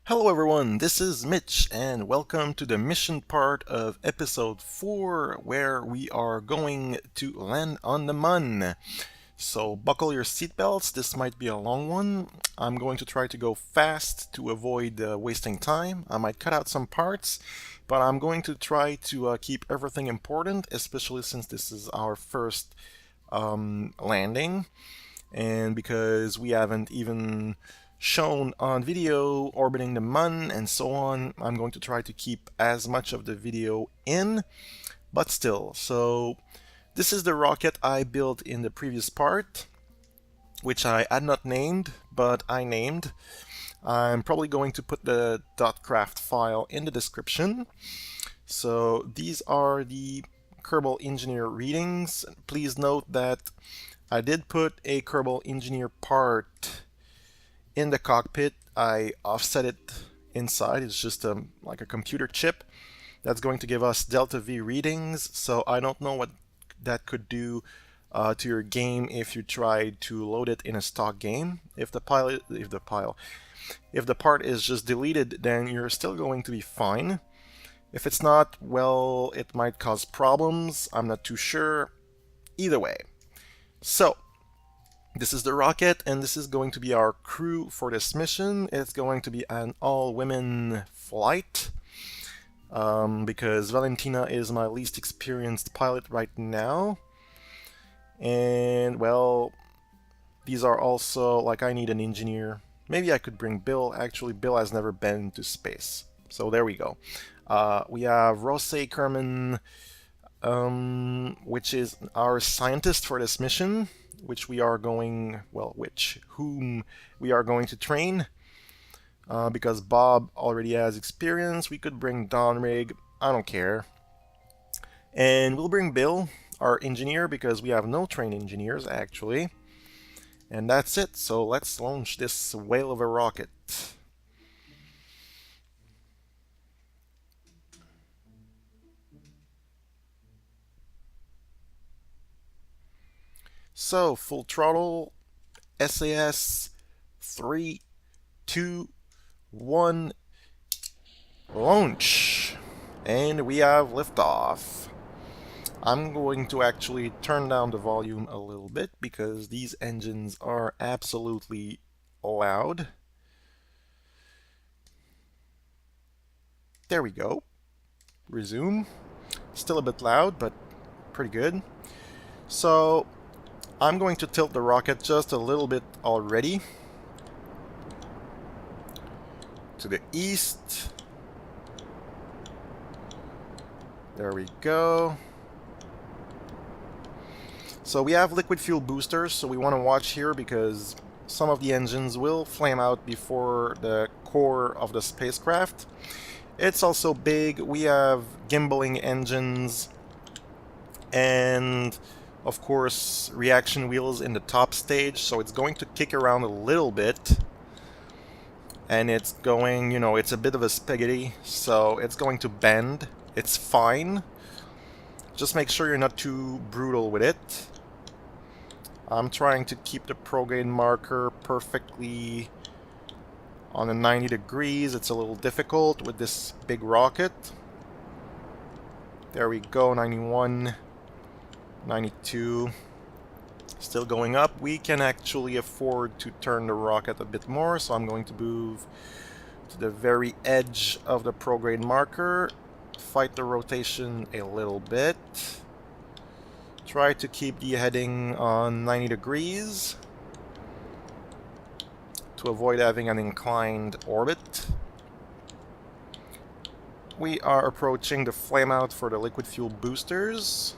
Hello everyone, this is Mitch and welcome to the mission part of episode 4 where we are going to land on the Mun. So buckle your seatbelts, this might be a long one. I'm going to try to go fast to avoid wasting time. I might cut out some parts, but I'm going to try to keep everything important, especially since this is our first landing and because we haven't even shown on video orbiting the Mun and so on. I'm going to try to keep as much of the video in, but still. So this is the rocket I built in the previous part, which I had not named, but I named. I'm probably going to put the .craft file in the description. So these are the Kerbal Engineer readings. Please note that I did put a Kerbal Engineer part in the cockpit. I offset it inside. It's just like a computer chip that's going to give us delta V readings. So I don't know what that could do to your game if you tried to load it in a stock game. If the part is just deleted, then you're still going to be fine. If it's not, well, it might cause problems. I'm not too sure. Either way. So this is the rocket, and this is going to be our crew for this mission. It's going to be an all-women flight, because Valentina is my least experienced pilot right now. And, well, these are also, like, I need an engineer. Maybe I could bring Bill. Actually, Bill has never been to space. So there we go. We have Rose Kerman, which is our scientist for this mission, whom we are going to train, because Bob already has experience. We could bring Don Rig, I don't care. And we'll bring Bill, our engineer, because we have no trained engineers actually. And that's it, so let's launch this whale of a rocket. So, full throttle, SAS, 3, 2, 1, launch! And we have liftoff. I'm going to actually turn down the volume a little bit because these engines are absolutely loud. There we go. Resume. Still a bit loud, but pretty good. So, I'm going to tilt the rocket just a little bit already to the east. There we go. So we have liquid fuel boosters, so we want to watch here because some of the engines will flame out before the core of the spacecraft. It's also big. We have gimbaling engines and of course reaction wheels in the top stage, so it's going to kick around a little bit, and it's going, you know, it's a bit of a spaghetti, so it's going to bend. It's fine, just make sure you're not too brutal with it. I'm trying to keep the prograde marker perfectly on the 90 degrees. It's a little difficult with this big rocket. There we go, 91, 92, still going up. We can actually afford to turn the rocket a bit more, so I'm going to move to the very edge of the prograde marker, fight the rotation a little bit, try to keep the heading on 90 degrees to avoid having an inclined orbit. We are approaching the flameout for the liquid fuel boosters.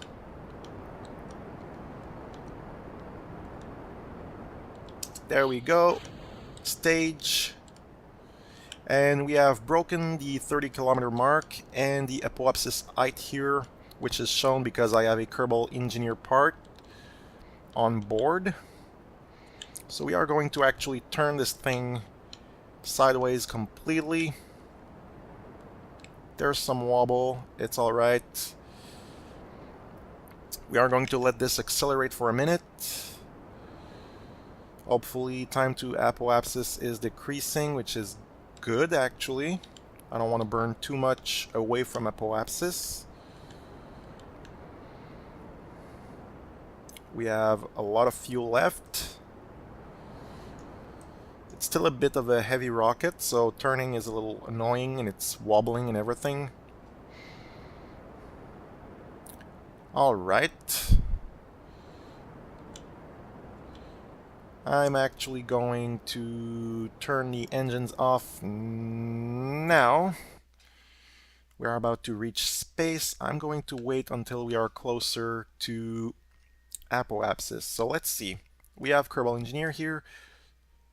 There we go. Stage. And we have broken the 30-kilometer mark and the apoapsis height here, which is shown because I have a Kerbal Engineer part on board. So we are going to actually turn this thing sideways completely. There's some wobble. It's alright. We are going to let this accelerate for a minute. Hopefully time to apoapsis is decreasing, which is good, actually. I don't want to burn too much away from apoapsis. We have a lot of fuel left. It's still a bit of a heavy rocket, so turning is a little annoying and it's wobbling and everything. Alright. I'm actually going to turn the engines off now. We're about to reach space. I'm going to wait until we are closer to apoapsis. So let's see. We have Kerbal Engineer here.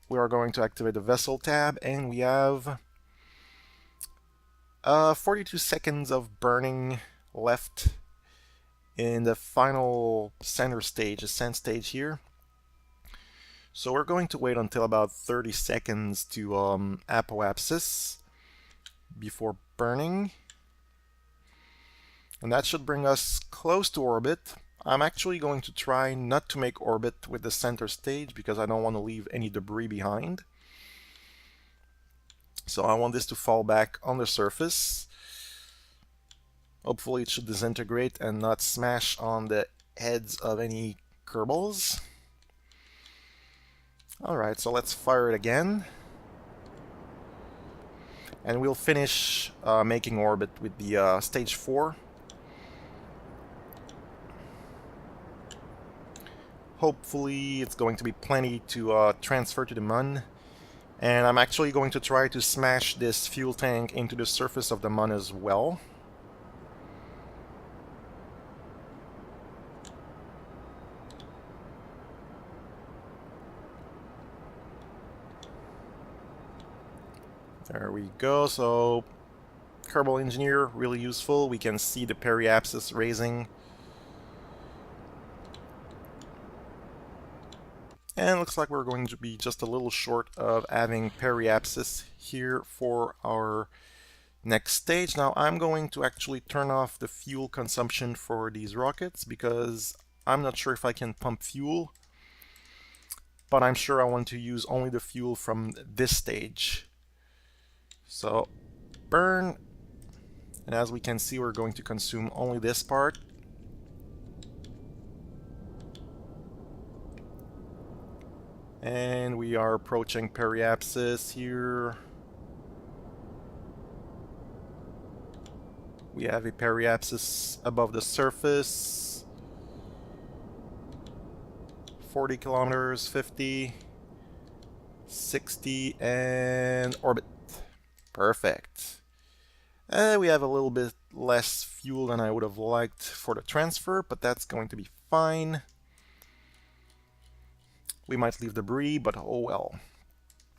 We are going to activate the vessel tab, and we have 42 seconds of burning left in the final center stage, ascent stage here. So we're going to wait until about 30 seconds to apoapsis before burning. And that should bring us close to orbit. I'm actually going to try not to make orbit with the center stage because I don't want to leave any debris behind. So I want this to fall back on the surface. Hopefully it should disintegrate and not smash on the heads of any Kerbals. Alright, so let's fire it again. And we'll finish making orbit with the stage 4. Hopefully it's going to be plenty to transfer to the Mun. And I'm actually going to try to smash this fuel tank into the surface of the Mun as well. There we go. So Kerbal Engineer, really useful. We can see the periapsis raising. And it looks like we're going to be just a little short of having periapsis here for our next stage. Now I'm going to actually turn off the fuel consumption for these rockets because I'm not sure if I can pump fuel, but I'm sure I want to use only the fuel from this stage. So burn, and as we can see, we're going to consume only this part. And we are approaching periapsis here. We have a periapsis above the surface. 40 kilometers, 50, 60, and orbit. Perfect. We have a little bit less fuel than I would have liked for the transfer, but that's going to be fine. We might leave debris, but oh well.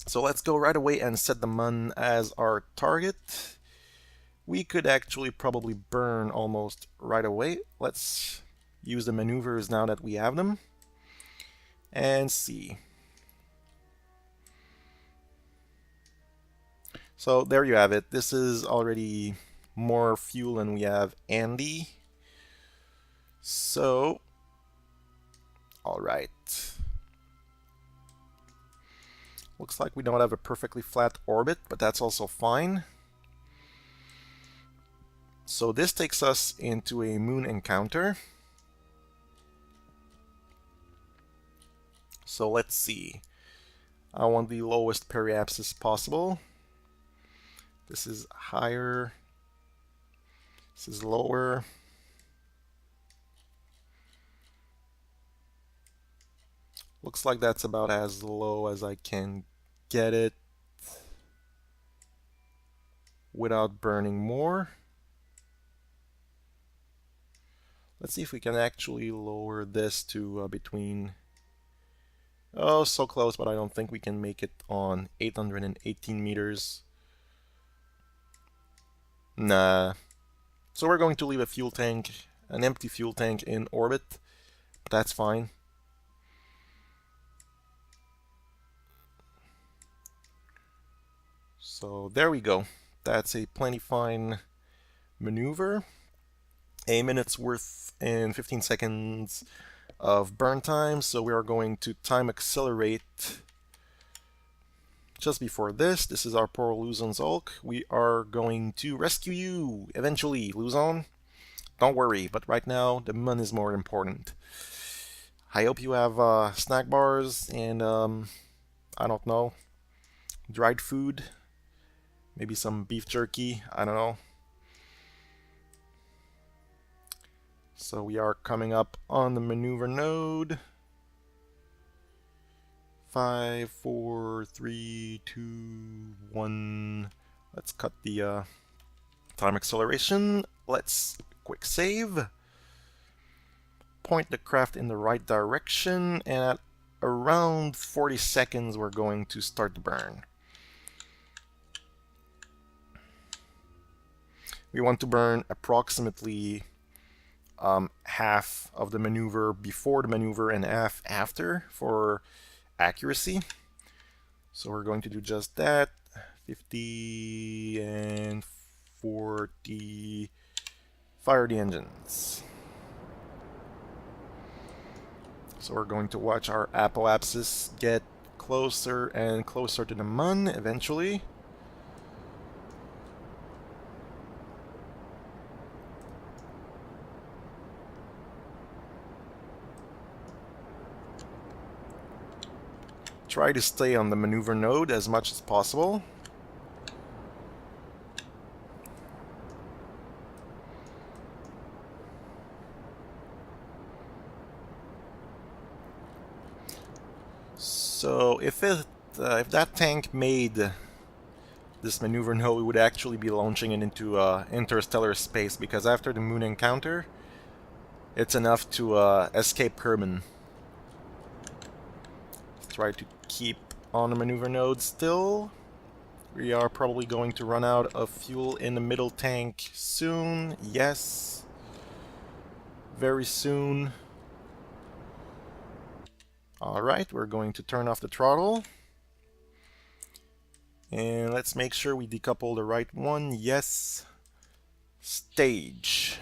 So let's go right away and set the Mun as our target. We could actually probably burn almost right away. Let's use the maneuvers now that we have them. And see. So there you have it. This is already more fuel than we have Andy. So, alright. Looks like we don't have a perfectly flat orbit, but that's also fine. So this takes us into a moon encounter. So let's see. I want the lowest periapsis possible. This is higher. This is lower. Looks like that's about as low as I can get it without burning more. Let's see if we can actually lower this to between... Oh, so close, but I don't think we can make it on 818 meters. Nah. So we're going to leave a fuel tank, an empty fuel tank in orbit, but that's fine. So there we go. That's a plenty fine maneuver. A minute's worth and 15 seconds of burn time. So we are going to time accelerate just before this is our poor Luzon's Hulk. We are going to rescue you eventually, Luzon. Don't worry, but right now the mun is more important. I hope you have snack bars and I don't know, dried food, maybe some beef jerky, I don't know. So we are coming up on the maneuver node. 5, 4, 3, 2, 1. Let's cut the time acceleration. Let's quick save. Point the craft in the right direction, and at around 40 seconds we're going to start the burn. We want to burn approximately half of the maneuver before the maneuver and half after for accuracy. So we're going to do just that. 50 and 40. Fire the engines. So we're going to watch our apoapsis get closer and closer to the mun eventually. Try to stay on the maneuver node as much as possible. So if that tank made this maneuver node, we would actually be launching it into interstellar space, because after the moon encounter, it's enough to escape Kerbin. Try to keep on the maneuver node still. We are probably going to run out of fuel in the middle tank soon. Yes. Very soon. Alright, we're going to turn off the throttle. And let's make sure we decouple the right one. Yes. Stage.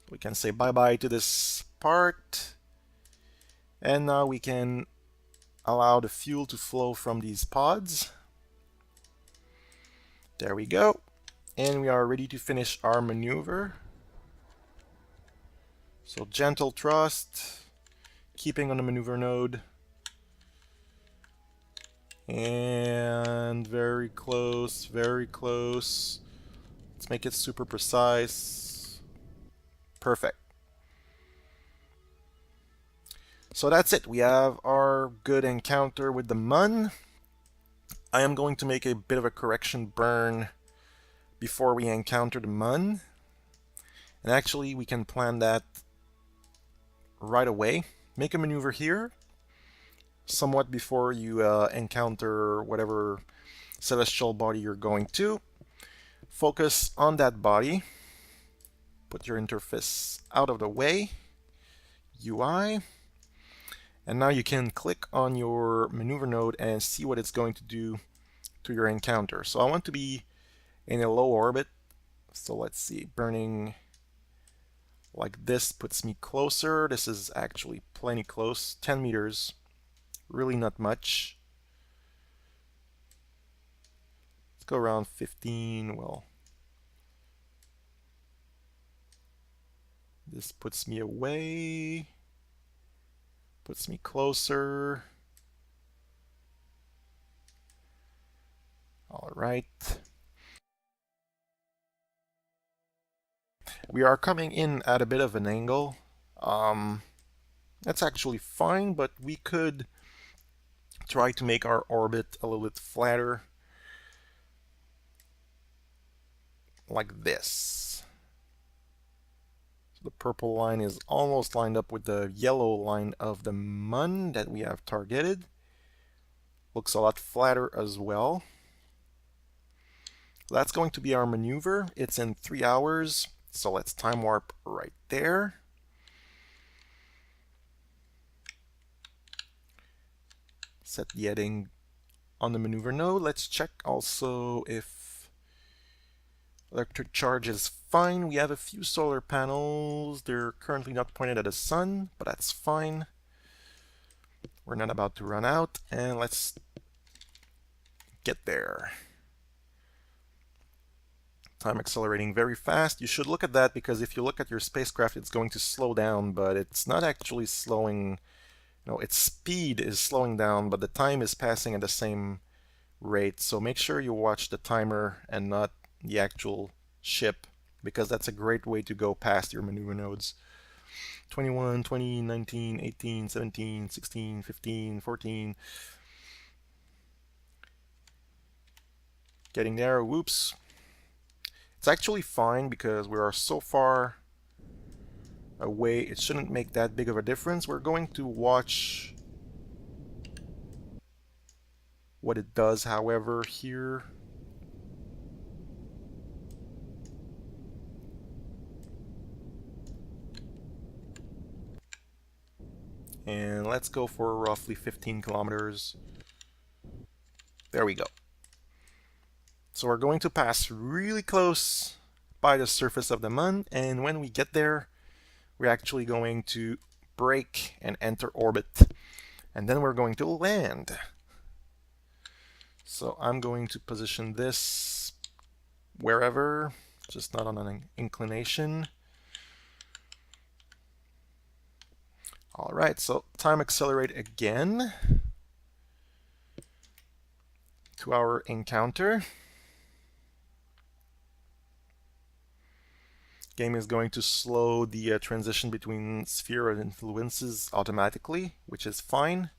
We can say bye-bye to this part. And now we can allow the fuel to flow from these pods. There we go. And we are ready to finish our maneuver. So gentle thrust, keeping on the maneuver node. And very close, very close. Let's make it super precise. Perfect. So that's it. We have our good encounter with the mun. I am going to make a bit of a correction burn before we encounter the mun. And actually, we can plan that right away. Make a maneuver here, somewhat before you encounter whatever celestial body you're going to. Focus on that body. Put your interface out of the way. UI. And now you can click on your maneuver node and see what it's going to do to your encounter. So I want to be in a low orbit. So let's see, burning like this puts me closer. This is actually plenty close, 10 meters, really not much. Let's go around 15, well, this puts me away. Puts me closer. All right. We are coming in at a bit of an angle. That's actually fine, but we could try to make our orbit a little bit flatter. Like this. The purple line is almost lined up with the yellow line of the mun that we have targeted. Looks a lot flatter as well. That's going to be our maneuver. It's in 3 hours, so let's time warp right there. Set the heading on the maneuver node. Let's check also if electric charge is fine. We have a few solar panels. They're currently not pointed at the sun, but that's fine. We're not about to run out. And let's get there. Time accelerating very fast. You should look at that because if you look at your spacecraft, it's going to slow down, but it's not actually slowing. No, its speed is slowing down, but the time is passing at the same rate. So make sure you watch the timer and not the actual ship, because that's a great way to go past your maneuver nodes. 21, 20, 19, 18, 17, 16, 15, 14. Getting there, whoops. It's actually fine because we are so far away, it shouldn't make that big of a difference. We're going to watch what it does, however, here. And let's go for roughly 15 kilometers. There we go. So we're going to pass really close by the surface of the Mun, and when we get there, we're actually going to brake and enter orbit. And then we're going to land. So I'm going to position this wherever, just not on an inclination. All right, so time accelerate again to our encounter. Game is going to slow the transition between sphere and influences automatically, which is fine.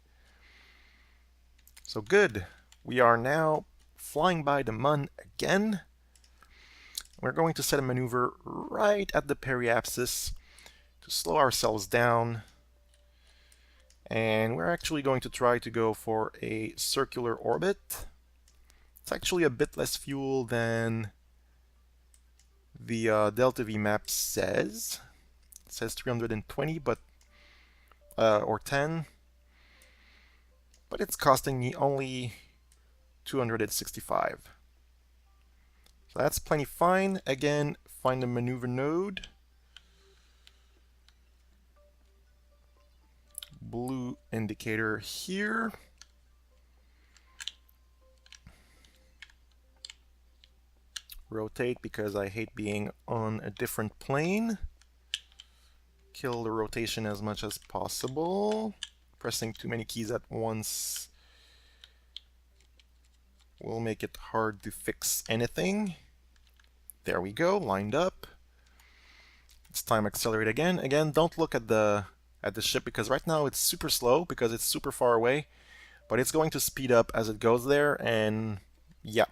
So good. We are now flying by the Mun again. We're going to set a maneuver right at the periapsis to slow ourselves down. And we're actually going to try to go for a circular orbit. It's actually a bit less fuel than the Delta V map says. It says 320, but or 10, but it's costing me only 265. So that's plenty fine. Again, find the maneuver node. Blue indicator here. Rotate because I hate being on a different plane. Kill the rotation as much as possible. Pressing too many keys at once will make it hard to fix anything. There we go, lined up. It's time accelerate again. Again, don't look at the ship because right now it's super slow because it's super far away, but it's going to speed up as it goes there, and yeah,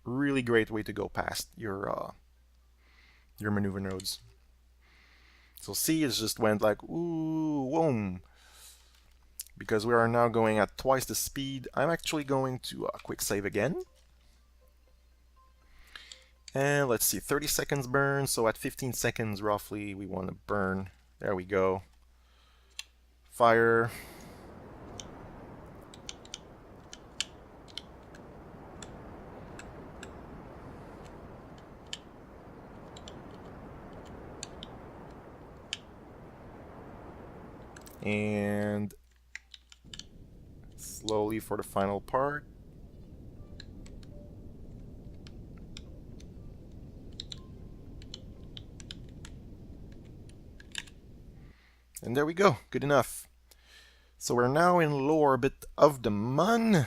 really great way to go past your maneuver nodes. So C is just went like ooh, whoom, because we are now going at twice the speed. I'm actually going to quick save again. And let's see, 30 seconds burn, so at 15 seconds roughly we want to burn. There we go. Fire. And slowly for the final part. And there we go, good enough. So we're now in low orbit of the Mun.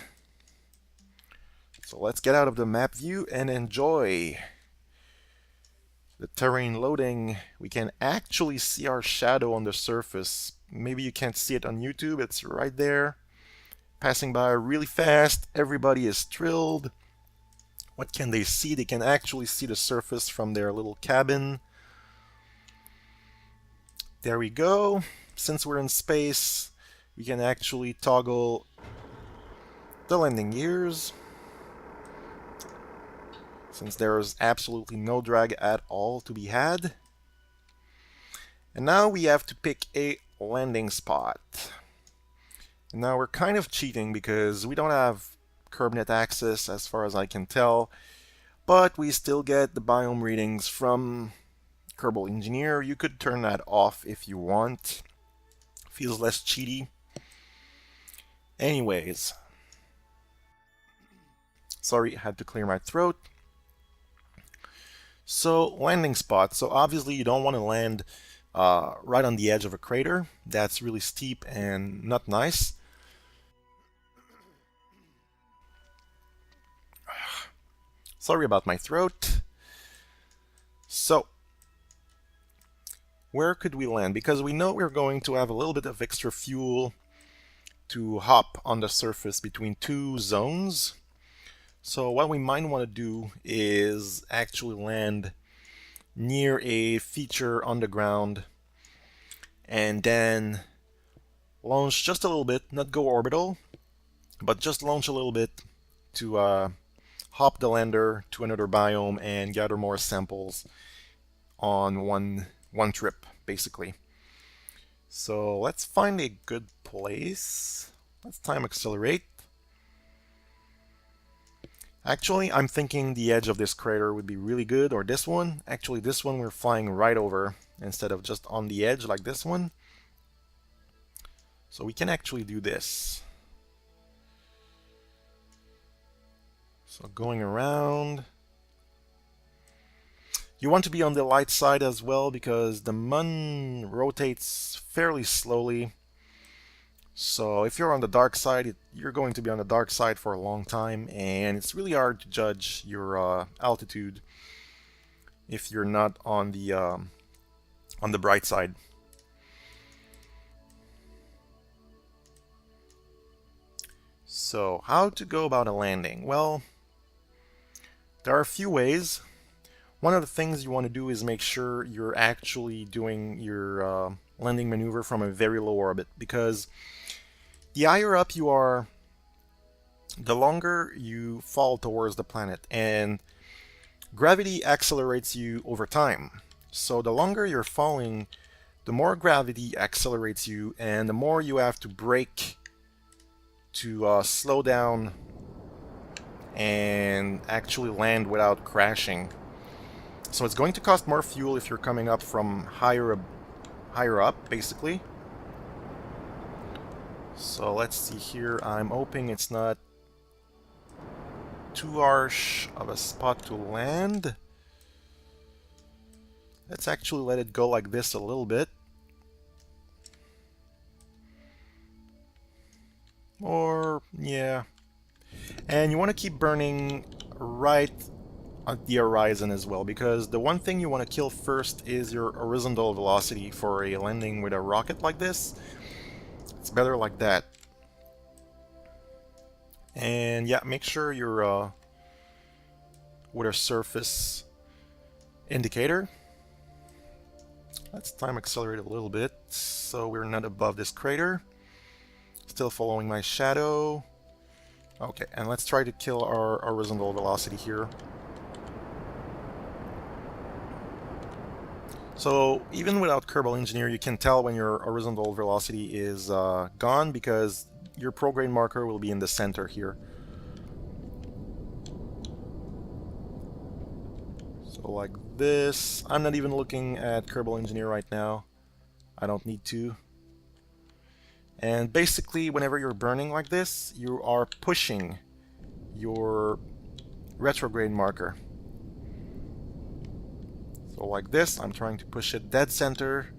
So let's get out of the map view and enjoy the terrain loading. We can actually see our shadow on the surface. Maybe you can't see it on YouTube, it's right there. Passing by really fast, everybody is thrilled. What can they see? They can actually see the surface from their little cabin. There we go. Since we're in space, we can actually toggle the landing gears, since there is absolutely no drag at all to be had. And now we have to pick a landing spot. And now we're kind of cheating because we don't have CurbNet access as far as I can tell, but we still get the biome readings from Kerbal Engineer. You could turn that off if you want. Feels less cheaty. Anyways, Sorry, I had to clear my throat. So, landing spot. So obviously you don't want to land right on the edge of a crater. That's really steep and not nice. Sorry about my throat. So, where could we land? Because we know we're going to have a little bit of extra fuel to hop on the surface between two zones. So what we might want to do is actually land near a feature on the ground and then launch just a little bit, not go orbital, but just launch a little bit to hop the lander to another biome and gather more samples on one trip, basically. So let's find a good place. Let's time accelerate. Actually, I'm thinking the edge of this crater would be really good, or this one. Actually, this one we're flying right over instead of just on the edge like this one. So we can actually do this. So going around. You want to be on the light side as well because the Mun rotates fairly slowly. So if you're on the dark side, you're going to be on the dark side for a long time, and it's really hard to judge your altitude if you're not on the bright side. So how to go about a landing? Well, there are a few ways. One of the things you want to do is make sure you're actually doing your landing maneuver from a very low orbit, because the higher up you are, the longer you fall towards the planet, and gravity accelerates you over time. So the longer you're falling, the more gravity accelerates you, and the more you have to brake to slow down and actually land without crashing. So it's going to cost more fuel if you're coming up from higher up, basically. So let's see here. I'm hoping it's not too harsh of a spot to land. Let's actually let it go like this a little bit. Or, yeah. And you want to keep burning right at the horizon as well, because the one thing you want to kill first is your horizontal velocity for a landing with a rocket like this. It's better like that. And yeah, make sure you're with a surface indicator. Let's time accelerate a little bit so we're not above this crater. Still following my shadow. Okay, and let's try to kill our horizontal velocity here. So even without Kerbal Engineer, you can tell when your horizontal velocity is gone, because your prograde marker will be in the center here. So like this. I'm not even looking at Kerbal Engineer right now. I don't need to. And basically, whenever you're burning like this, you are pushing your retrograde marker. So like this, I'm trying to push it dead center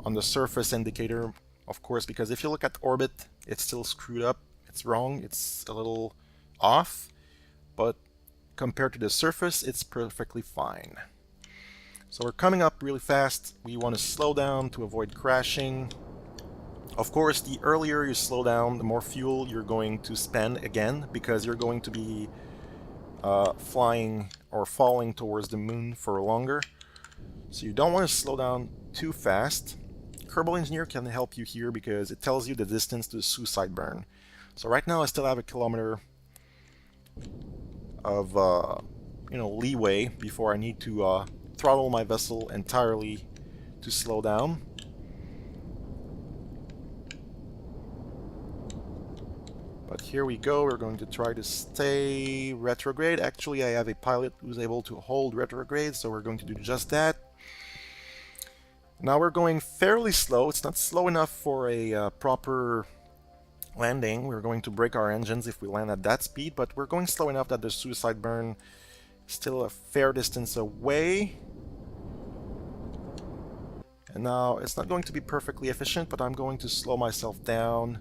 on the surface indicator, of course, because if you look at orbit, it's still screwed up. It's wrong. It's a little off, but compared to the surface, it's perfectly fine. So we're coming up really fast. We want to slow down to avoid crashing. Of course, the earlier you slow down, the more fuel you're going to spend again, because you're going to be flying or falling towards the moon for longer. So you don't want to slow down too fast. Kerbal Engineer can help you here because it tells you the distance to the suicide burn. So right now I still have a kilometer of leeway before I need to throttle my vessel entirely to slow down. But here we go, we're going to try to stay retrograde. Actually, I have a pilot who's able to hold retrograde, so we're going to do just that. Now we're going fairly slow. It's not slow enough for a proper landing. We're going to break our engines if we land at that speed, but we're going slow enough that the suicide burn is still a fair distance away. And now it's not going to be perfectly efficient, but I'm going to slow myself down.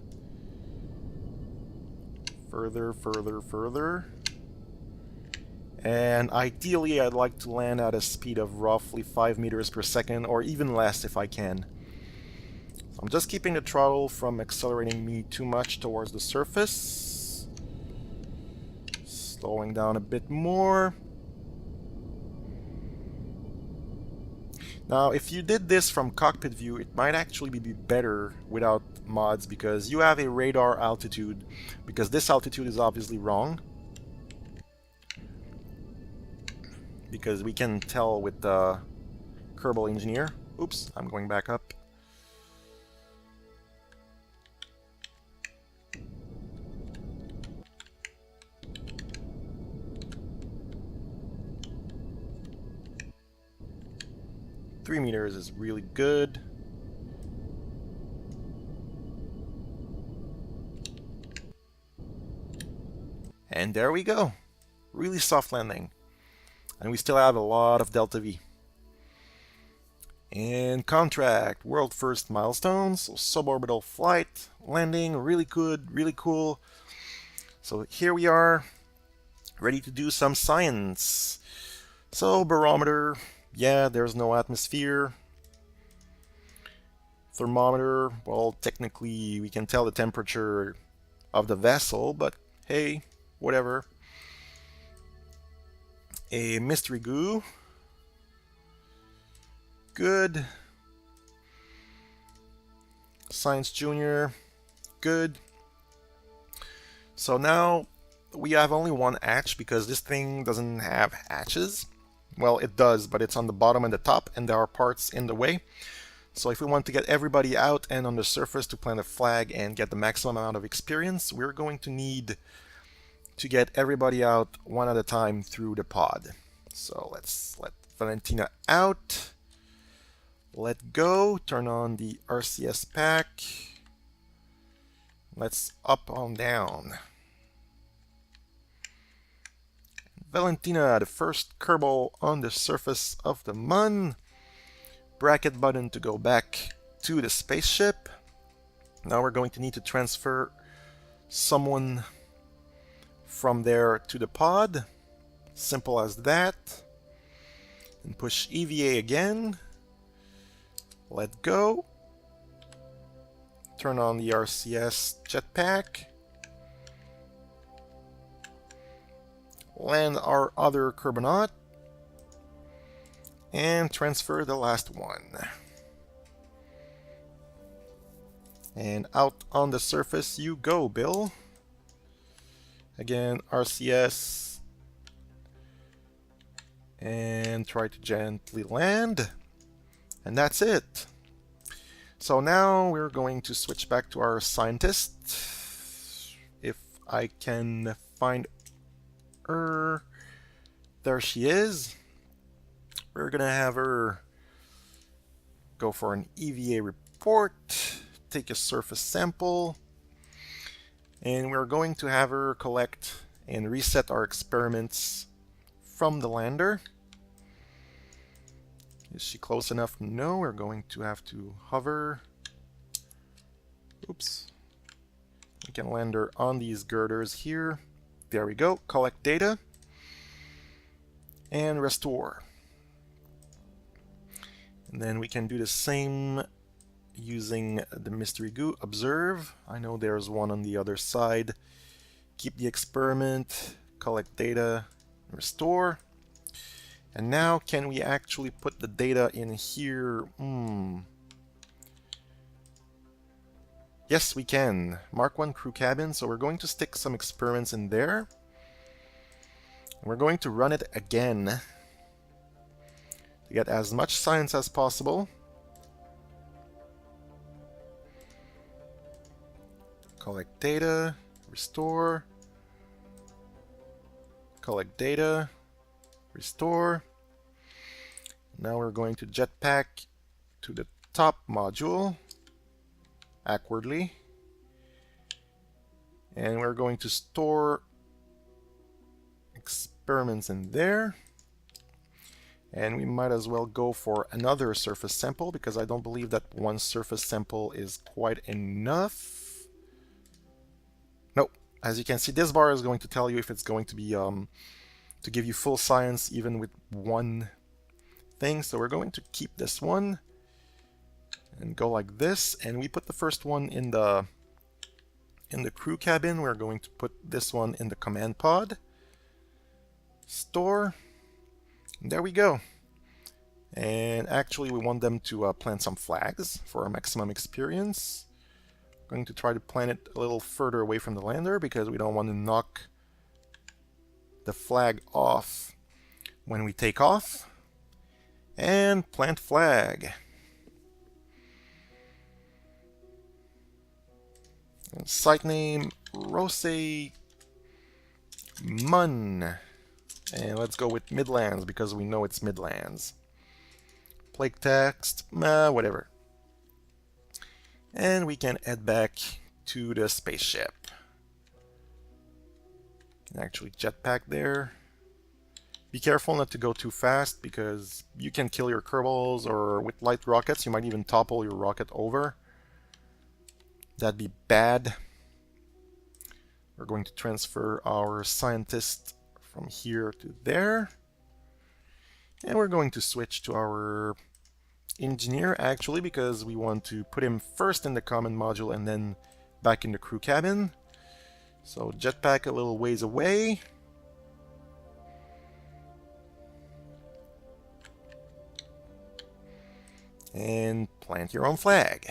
Further, further, further. And ideally I'd like to land at a speed of roughly 5 meters per second, or even less if I can. So I'm just keeping the throttle from accelerating me too much towards the surface. Slowing down a bit more. Now, if you did this from cockpit view, it might actually be better without mods, because you have a radar altitude, because this altitude is obviously wrong. Because we can tell with the Kerbal Engineer. Oops, I'm going back up. Three meters is really good. And there we go. Really soft landing. And we still have a lot of delta V. And contract, world first milestones, so suborbital flight, landing, really good, really cool. So here we are, ready to do some science. So barometer, yeah, there's no atmosphere. Thermometer, well, technically we can tell the temperature of the vessel, but hey, whatever. A mystery goo. Good. Science Junior. Good. So now we have only one hatch because this thing doesn't have hatches. Well, it does, but it's on the bottom and the top, and there are parts in the way. So if we want to get everybody out and on the surface to plant a flag and get the maximum amount of experience, we're going to need to get everybody out one at a time through the pod. So let's let Valentina out. Let go. Turn on the RCS pack. Let's up on down. Valentina, the first Kerbal on the surface of the Mun. Bracket button to go back to the spaceship. Now we're going to need to transfer someone from there to the pod. Simple as that. And push EVA again. Let go. Turn on the RCS jetpack. Land our other Kerbonaut. And transfer the last one. And out on the surface you go, Bill. Again, RCS. And try to gently land. And that's it. So now we're going to switch back to our scientist. If I can find her. There she is. We're gonna have her go for an EVA report, take a surface sample, and we're going to have her collect and reset our experiments from the lander. Is she close enough? No, we're going to have to hover. Oops. We can land her on these girders here. There we go. Collect data. And restore. And then we can do the same using the mystery goo. Observe. I know there's one on the other side. Keep the experiment. Collect data. Restore. And now, can we actually put the data in here? Yes, we can. Mark 1 crew cabin. So we're going to stick some experiments in there. We're going to run it again to get as much science as possible. Collect data. Restore. Collect data. Restore. Now we're going to jetpack to the top module, awkwardly. And we're going to store experiments in there. And we might as well go for another surface sample, because I don't believe that one surface sample is quite enough. Nope. As you can see, this bar is going to tell you if it's going to be to give you full science even with one thing. So we're going to keep this one and go like this. And we put the first one in the crew cabin. We're going to put this one in the command pod. Store. There we go. And actually we want them to plant some flags for our maximum experience. I'm going to try to plant it a little further away from the lander because we don't want to knock the flag off when we take off. And plant flag. And site name Rose Mun. And let's go with Midlands because we know it's Midlands. Plague text, whatever. And we can head back to the spaceship. Actually, jetpack there. Be careful not to go too fast because you can kill your Kerbals, or with light rockets you might even topple your rocket over. That'd be bad. We're going to transfer our scientist from here to there. And we're going to switch to our engineer actually because we want to put him first in the common module and then back in the crew cabin. So jetpack a little ways away. And plant your own flag.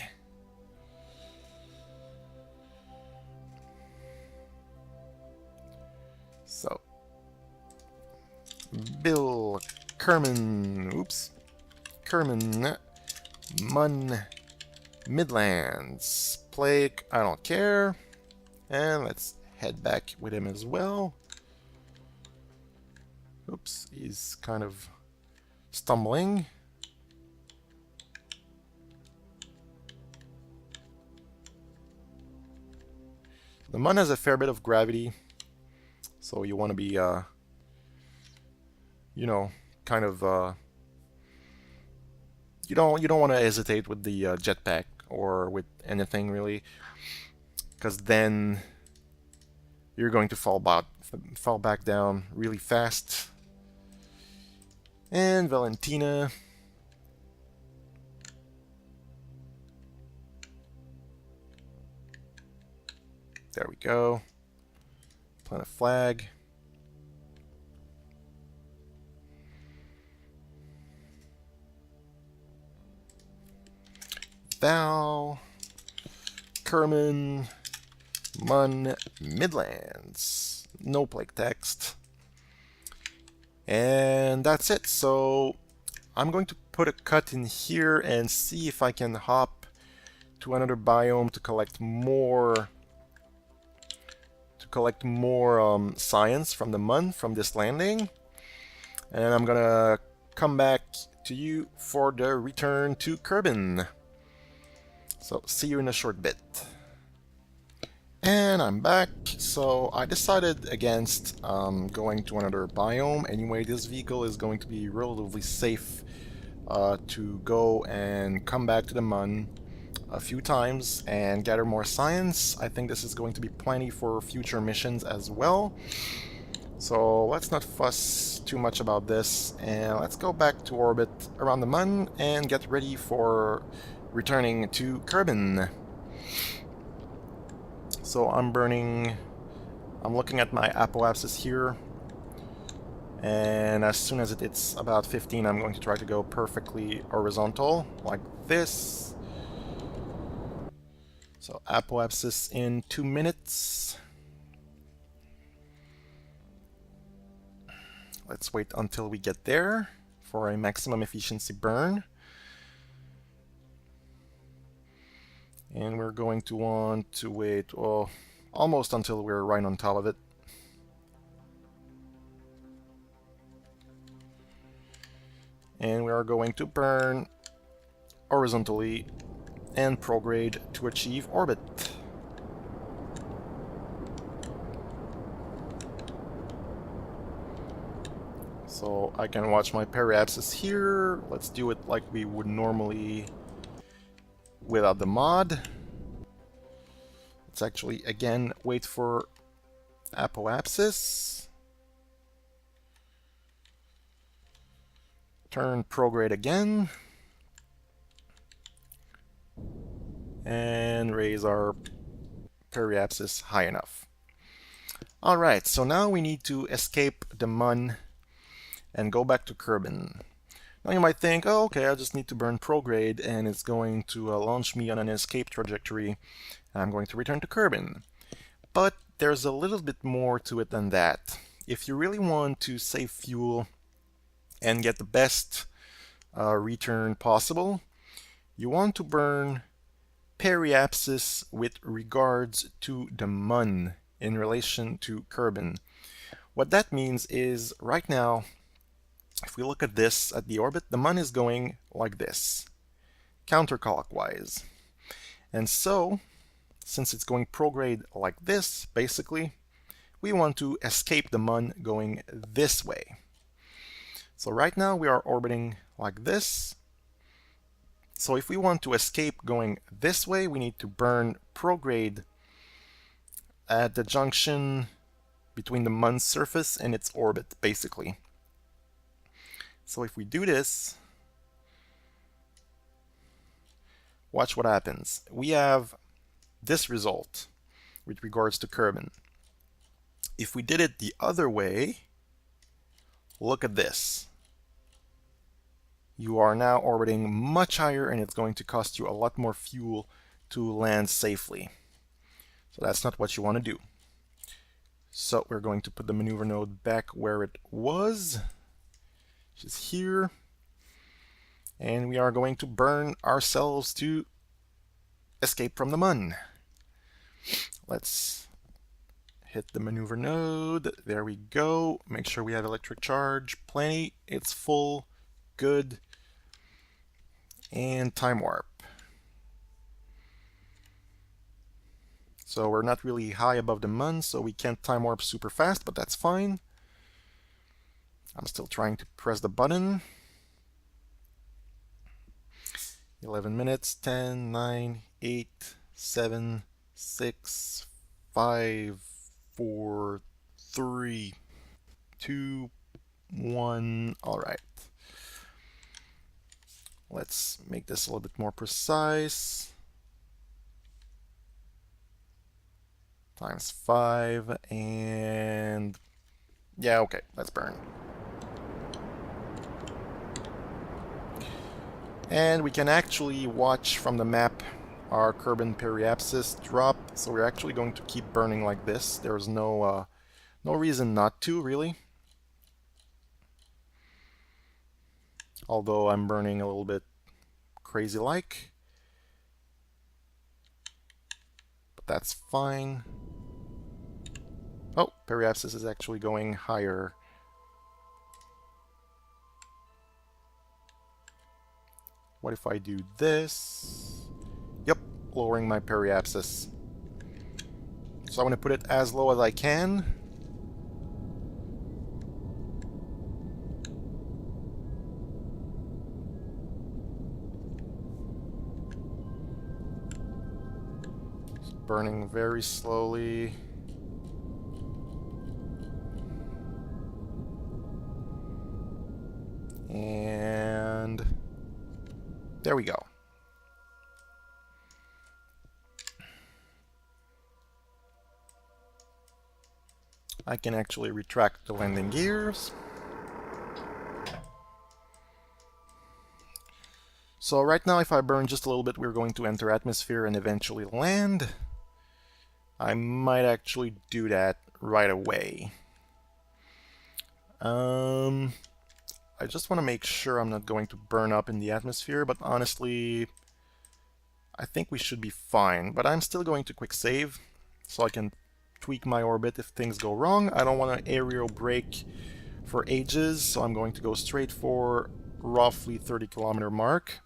So Bill Kerman, Kerman Mun Midlands. Plague, I don't care. And let's head back with him as well. Oops, he's kind of stumbling. The Mun has a fair bit of gravity, so you want to be, you know, kind of, you don't want to hesitate with the jetpack or with anything really, because then you're going to fall back down really fast. And Valentina. There we go. Plant a flag. Val Kerman Mun Midlands. No plague text. And that's it. So I'm going to put a cut in here and see if I can hop to another biome to collect more science from the Mun from this landing. And I'm gonna come back to you for the return to Kerbin. So see you in a short bit. And I'm back. So I decided against going to another biome. Anyway, this vehicle is going to be relatively safe to go and come back to the Mun a few times and gather more science. I think this is going to be plenty for future missions as well. So let's not fuss too much about this, and let's go back to orbit around the Mun and get ready for returning to Kerbin. So I'm looking at my apoapsis here, and as soon as it hits about 15, I'm going to try to go perfectly horizontal, like this. So apoapsis in 2 minutes. Let's wait until we get there for a maximum efficiency burn. And we're going to want to wait, well, almost until we're right on top of it. And we are going to burn horizontally and prograde to achieve orbit. So I can watch my periapsis here. Let's do it like we would normally without the mod. Let's actually, again, wait for apoapsis. Turn prograde again. And raise our periapsis high enough. Alright, so now we need to escape the mun and go back to Kerbin. Now you might think, oh, okay, I just need to burn prograde and it's going to launch me on an escape trajectory. I'm going to return to Kerbin. But there's a little bit more to it than that. If you really want to save fuel and get the best return possible, you want to burn periapsis with regards to the mun in relation to Kerbin. What that means is right now, if we look at this, at the orbit, the mun is going like this, counterclockwise. And so, since it's going prograde like this, basically, we want to escape the mun going this way. So right now we are orbiting like this. So if we want to escape going this way, we need to burn prograde at the junction between the mun's surface and its orbit, basically. So if we do this, watch what happens. We have this result with regards to Kerbin. If we did it the other way, look at this. You are now orbiting much higher and it's going to cost you a lot more fuel to land safely. So that's not what you want to do. So we're going to put the maneuver node back where it was, which is here. And we are going to burn ourselves to escape from the mun. Let's hit the maneuver node. There we go. Make sure we have electric charge. Plenty. It's full. Good. And time warp. So we're not really high above the mun, so we can't time warp super fast, but that's fine. I'm still trying to press the button. 11 minutes, 10, 9, 8, 7, 6, 5, 4, 3, 2, 1. All right. Let's make this a little bit more precise. Times 5, and yeah, okay, let's burn. And we can actually watch from the map our Kerbin periapsis drop, so we're actually going to keep burning like this. There's no reason not to, really. Although I'm burning a little bit crazy-like. But that's fine. Oh, periapsis is actually going higher. What if I do this? Yep, lowering my periapsis. So I'm going to put it as low as I can. Burning very slowly. And there we go. I can actually retract the landing gears. So right now, if I burn just a little bit, we're going to enter atmosphere and eventually land. I might actually do that right away. I just want to make sure I'm not going to burn up in the atmosphere, but honestly, I think we should be fine. But I'm still going to quick save, so I can tweak my orbit if things go wrong. I don't want to aerial brake for ages, so I'm going to go straight for roughly 30-kilometer mark.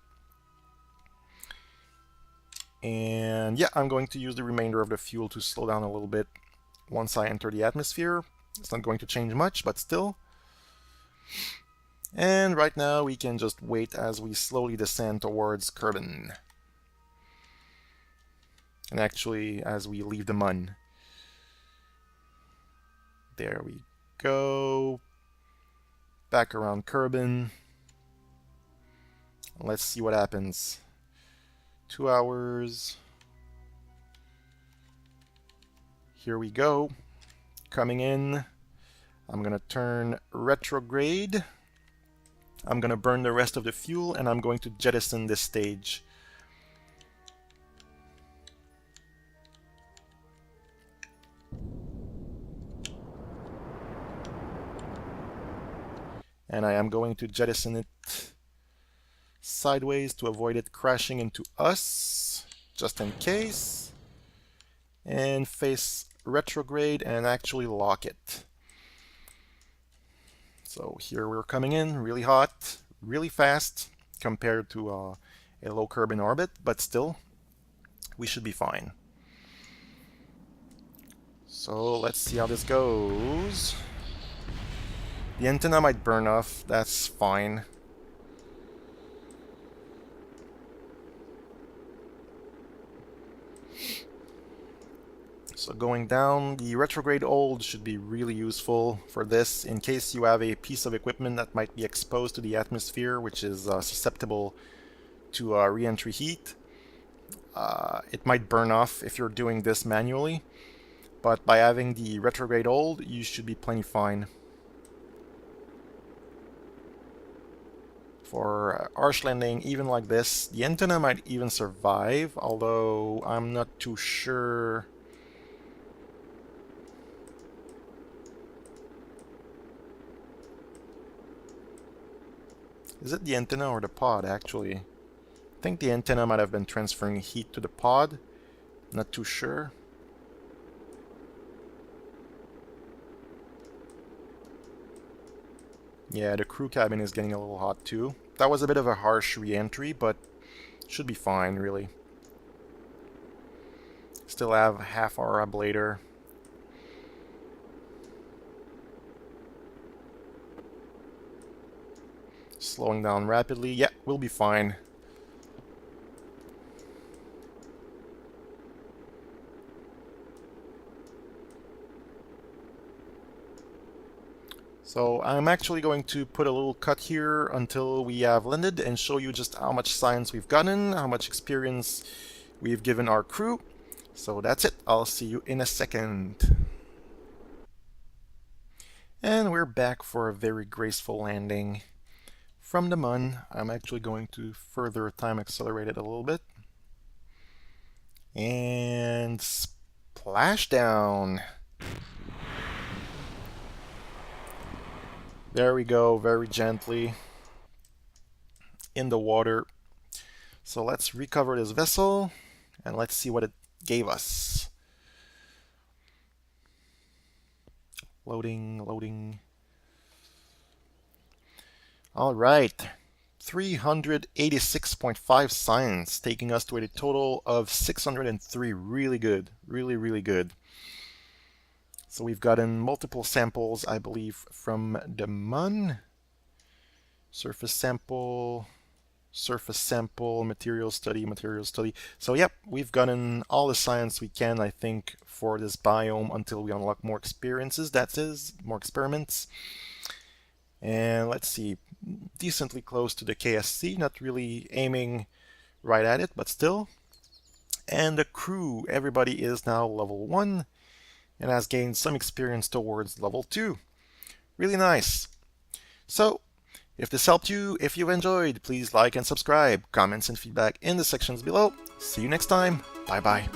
And yeah, I'm going to use the remainder of the fuel to slow down a little bit once I enter the atmosphere. It's not going to change much, but still. And right now we can just wait as we slowly descend towards Kerbin. And actually, as we leave the Mun. There we go. Back around Kerbin. Let's see what happens. 2 hours. Here we go. Coming in. I'm gonna turn retrograde. I'm gonna burn the rest of the fuel and I'm going to jettison this stage. And I am going to jettison it sideways to avoid it crashing into us, just in case. And face retrograde and actually lock it. So here we're coming in really hot, really fast compared to a low Kerbin orbit, but still, we should be fine. So let's see how this goes. The antenna might burn off, that's fine. So going down, the retrograde hold should be really useful for this in case you have a piece of equipment that might be exposed to the atmosphere, which is susceptible to re-entry heat. It might burn off if you're doing this manually, but by having the retrograde hold, you should be plenty fine. For harsh landing, even like this, the antenna might even survive, although I'm not too sure. Is it the antenna or the pod, actually? I think the antenna might have been transferring heat to the pod. Not too sure. Yeah, the crew cabin is getting a little hot too. That was a bit of a harsh re-entry, but should be fine, really. Still have half our ablator. Slowing down rapidly. Yeah, we'll be fine. So I'm actually going to put a little cut here until we have landed and show you just how much science we've gotten, how much experience we've given our crew. So that's it. I'll see you in a second. And we're back for a very graceful landing from the Mun. I'm actually going to further time accelerate it a little bit. And splashdown. There we go, very gently in the water. So let's recover this vessel and let's see what it gave us. Loading, loading. All right, 386.5 science, taking us to a total of 603. Really good, really, really good. So we've gotten multiple samples, I believe, from the Mun. Surface sample, material study, material study. So yep, we've gotten all the science we can, I think, for this biome until we unlock more experiences, that is, more experiments. And let's see, decently close to the KSC, not really aiming right at it, but still. And the crew, everybody is now level 1 and has gained some experience towards level 2. Really nice. So, if this helped you, if you enjoyed, please like and subscribe. Comments and feedback in the sections below. See you next time. Bye bye.